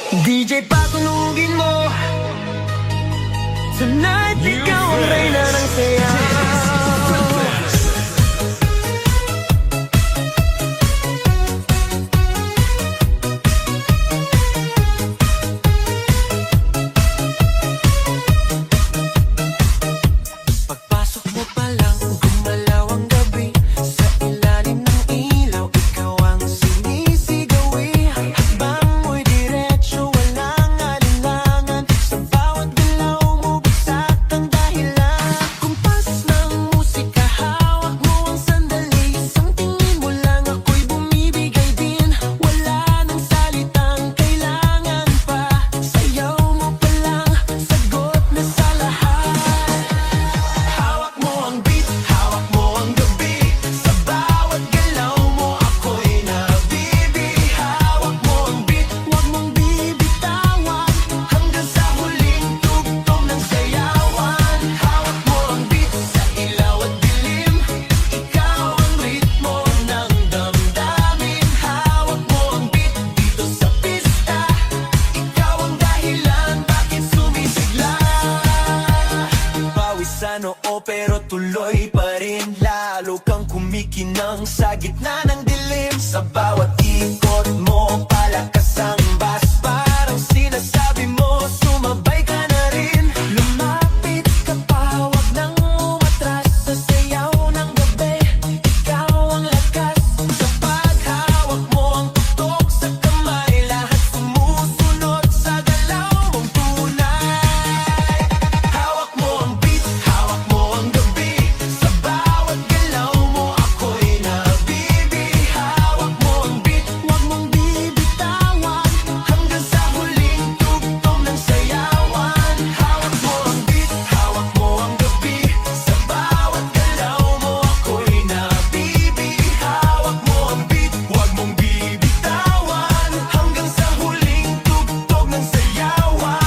DJ patunugin mo. Tonight, ikaw ang reyna ng saya. Pagpasok mo pa lang, gumalaw ang gabi. Sa ilalim ng ilaw, ikaw ang sinisigawi. Hakbang mo'y diretso, walang alinlangan. Sa bawat galaw mo, bagsak ang dahilan. Kumpas ng musika, hawak mo ang sandali. Isang tingin mo lang, ako'y bumibigay din. Wala nang salitang kailangan pa. Sayaw mo pa lang, sagot na sa lahat. Hawak mo ang beat, hawak mo ang gabi. Sa bawat galaw mo, ako'y nabibi. Hawak mo ang beat, huwag mong bibitawan. Hanggang sa huling tugtog ng sayawan. Hawak mo ang beat, sa ilaw at dilim. Ikaw ang ritmo ng damdamin. Hawak mo ang beat, dito sa pista. Ikaw ang dahilan, bakit sumisigla. Pawisan oo pero tuloy pa rin. Lalo kang kumikinang sa gitna ng dilim. Sa bawat ikot mo, palakas ang bass. Parang sinasabi mo, sumabay ka na rin. Lumapit ka pa, huwag nang umatras. Sa sayaw ng gabi, ikaw ang lakas. Sa paghawak mo ang tutok sa kamay, lahat sumusunod sa galaw mong tunay. Hawak mo ang beat, hawak mo ang gabi. Sa bawat galaw mo, ako'y nabibi. Hawak mo ang beat, huwag mong bibitawan. Hanggang sa huling tugtog ng sayawan. Hawak mo ang beat, hawak mo ang gabi. Sa bawat galaw mo, ako'y nabibi. Hawak mo ang beat, huwag mong bibitawan. Hanggang sa huling tugtog ng sayawan.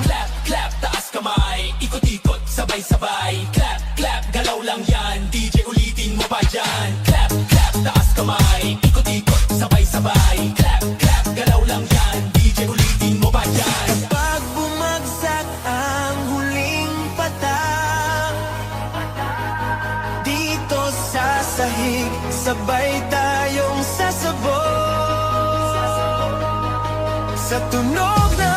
Clap, clap, taas kamay. Ikot-ikot, sabay-sabay. Clap, clap, galaw lang yan. DJ ulitin mo pa dyan. Clap, clap, taas kamay. Ikot-ikot, sabay-sabay. Clap, clap, galaw lang yan. DJ ulitin mo pa dyan. Pag bumagsak ang huling patak, dito sa sahig, sabay tayong sasabog. Sa tunog na